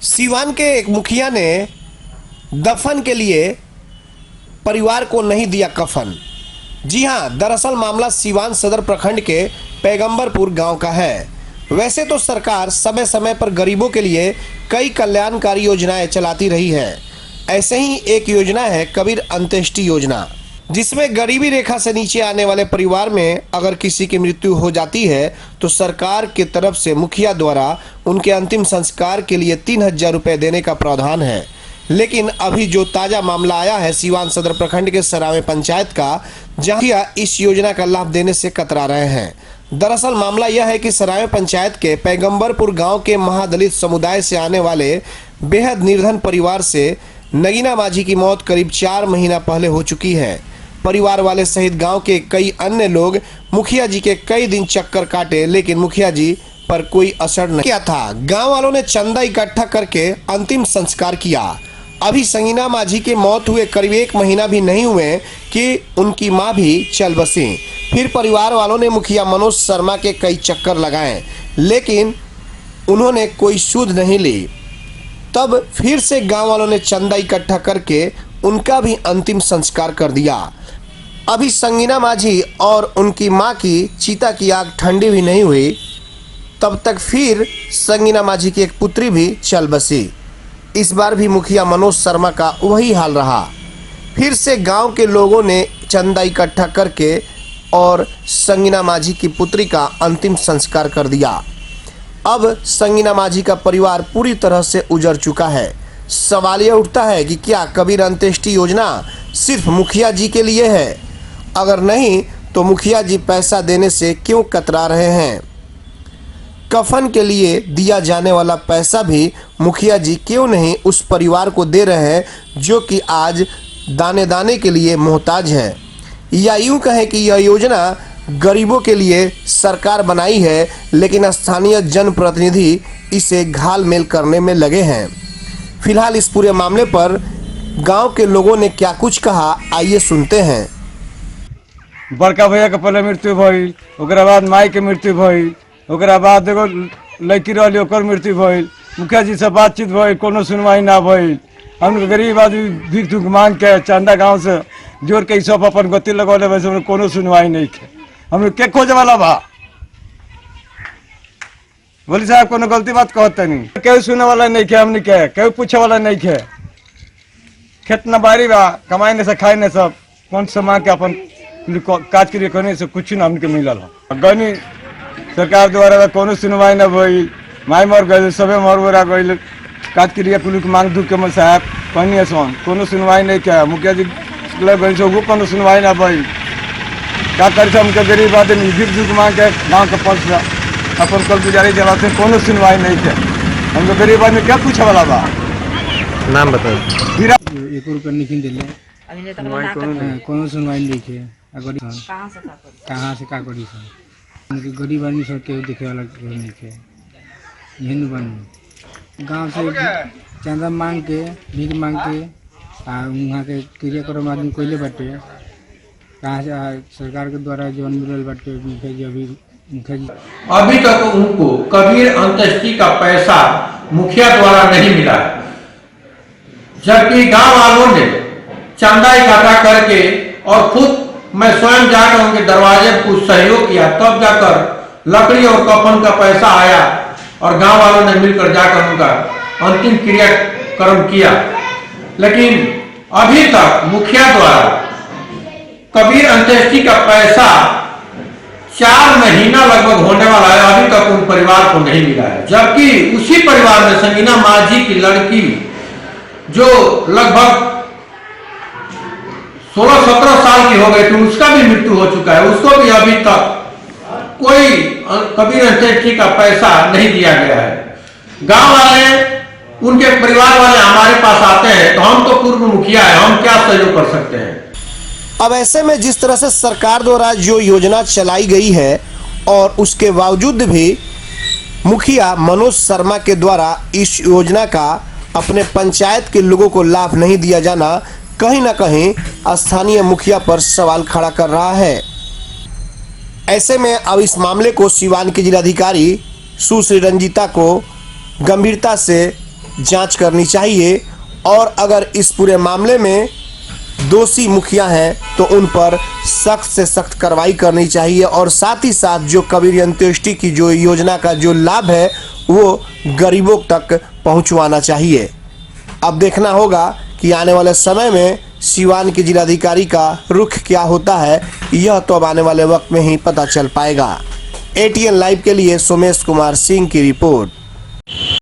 सीवान के एक मुखिया ने दफन के लिए परिवार को नहीं दिया कफन। जी हां, दरअसल मामला सीवान सदर प्रखंड के पैगंबरपुर गांव का है। वैसे तो सरकार समय समय पर गरीबों के लिए कई कल्याणकारी योजनाएं चलाती रही है। ऐसे ही एक योजना है कबीर अंत्येष्टि योजना, जिसमें गरीबी रेखा से नीचे आने वाले परिवार में अगर किसी की मृत्यु हो जाती है तो सरकार की तरफ से मुखिया द्वारा उनके अंतिम संस्कार के लिए 3000 रुपये देने का प्रावधान है। लेकिन अभी जो ताज़ा मामला आया है सीवान सदर प्रखंड के सरावे पंचायत का, जहां इस योजना का लाभ देने से कतरा रहे हैं। दरअसल मामला यह है कि सरावे पंचायत के पैगंबरपुर गांव के महादलित समुदाय से आने वाले बेहद निर्धन परिवार से नगीना माझी की मौत करीब 4 महीना पहले हो चुकी है। परिवार वाले सहित गांव के कई अन्य लोग मुखिया जी के कई दिन चक्कर काटे, लेकिन मुखिया जी पर कोई असर नहीं किया था। गांव वालों ने चंदा इकट्ठा करके अंतिम संस्कार किया। अभी संगीना माझी की मौत हुए करीब 1 महीना भी नहीं हुए कि उनकी मां भी चल बसी। फिर परिवार वालों ने मुखिया मनोज शर्मा के कई चक्कर लगाए, लेकिन उन्होंने कोई सुध नहीं ली। तब फिर से गांव वालों ने चंदा इकट्ठा करके उनका भी अंतिम संस्कार कर दिया। अभी संगीना माझी और उनकी मां की चिता की आग ठंडी भी नहीं हुई, तब तक फिर संगीना माझी की एक पुत्री भी चल बसी। इस बार भी मुखिया मनोज शर्मा का वही हाल रहा। फिर से गांव के लोगों ने चंदा इकट्ठा करके और संगीना माझी की पुत्री का अंतिम संस्कार कर दिया। अब संगीना माझी का परिवार पूरी तरह से उजड़ चुका है। सवाल यह उठता है कि क्या कबीर अंत्येष्टि योजना सिर्फ मुखिया जी के लिए है? अगर नहीं तो मुखिया जी पैसा देने से क्यों कतरा रहे हैं? कफन के लिए दिया जाने वाला पैसा भी मुखिया जी क्यों नहीं उस परिवार को दे रहे हैं जो कि आज दाने दाने के लिए मोहताज है? या यूं कहें कि यह योजना गरीबों के लिए सरकार बनाई है, लेकिन स्थानीय जनप्रतिनिधि इसे घालमेल करने में लगे हैं। फिलहाल इस पूरे मामले पर गांव के लोगों ने क्या कुछ कहा, आइए सुनते हैं। बड़का भैया के पहले मृत्यु भइल, ओकरा बाद माई के मृत्यु भइल, ओकरा बाद एगो लड़की रही ओकर मृत्यु भइल। मुखिया जी से बातचीत भइल, कोनो सुनवाई ना भइल। हम गरीब आदमी भीख दुख मांग के चंदा गांव से जोड़ के सब अपन गति लगौले, वैसे कोनो सुनवाई नहीं थे। हम के खोजे वाला बा बोली साहब कोनो गलती बात कहते नहीं, केहू सुने वाला नहीं खे, हमने के केहू पूछे वाला नहीं खे। खेत न बारी बा, कमाई ने से खाई ने सब कौन से मांग के अपन काज के लिए करने से कुछ ना हमके मिलल हो। गनी सरकार द्वारा कोनो सुनवाई न भइल, माई मर गई, सबे मर मुरा गई। काज के लिए कुल मांग दुख के साहब कहनी सोन कोनो सुनवाई नहीं किया। मुखिया जी गई से वो कोनो सुनवाई ना भइल। क्या कर हमके गरीब आदमी भीख दुख मांग के गाँव के पक्ष अपन कल गुजारी जलाते कोनो सुनवाई नहीं थे। हमको गरीब आदमी क्या पूछे वाला बा? नाम बताओ। 1 रुपया नहीं दिले, कोनो सुनवाई नहीं थे। कहाँ से का करी उनके गरीब आदमी सब के देखे वाला नहीं थे। यही बनी गाँव से चंदा मांग के भीख मांग के वहाँ के क्रियाक्रम आदमी कोयले बाटे। कहाँ से सरकार के द्वारा जीवन मिलल बाटे मुखिया जी अभी तक उनको कबीर अंत्येष्टि का पैसा मुखिया द्वारा नहीं मिला है, जबकि गांव वालों ने चंदा इकट्ठा करके और खुद मैं स्वयं जाकर उनके दरवाजे पर कुछ सहयोग किया, तब जाकर लकड़ी और कफन का पैसा आया और गांव वालों ने मिलकर जाकर उनका अंतिम क्रियाक्रम किया। लेकिन अभी तक मुखिया द्वारा कबीर अंत्येष्टि का पैसा 4 महीना लगभग होने वाला है, अभी तक उन परिवार को नहीं मिला है। जबकि उसी परिवार में संगीना माझी की लड़की जो लगभग 16-17 साल की हो गई थी, उसका भी मृत्यु हो चुका है। उसको भी अभी तक कोई कबीर अंत्येष्टि का पैसा नहीं दिया गया है। गांव वाले उनके परिवार वाले हमारे पास आते हैं तो हम तो पूर्व मुखिया है, हम क्या सहयोग कर सकते हैं? अब ऐसे में जिस तरह से सरकार द्वारा जो योजना चलाई गई है और उसके बावजूद भी मुखिया मनोज शर्मा के द्वारा इस योजना का अपने पंचायत के लोगों को लाभ नहीं दिया जाना कहीं ना कहीं स्थानीय मुखिया पर सवाल खड़ा कर रहा है। ऐसे में अब इस मामले को सीवान के जिलाधिकारी सुश्री रंजीता को गंभीरता से जांच करनी चाहिए और अगर इस पूरे मामले में दोषी मुखिया हैं तो उन पर सख्त से सख्त कार्रवाई करनी चाहिए और साथ ही साथ जो कबीर अंत्येष्टि की जो योजना का जो लाभ है वो गरीबों तक पहुंचवाना चाहिए। अब देखना होगा कि आने वाले समय में सिवान के जिलाधिकारी का रुख क्या होता है, यह तो अब आने वाले वक्त में ही पता चल पाएगा। ATN लाइव के लिए सोमेश कुमार सिंह की रिपोर्ट।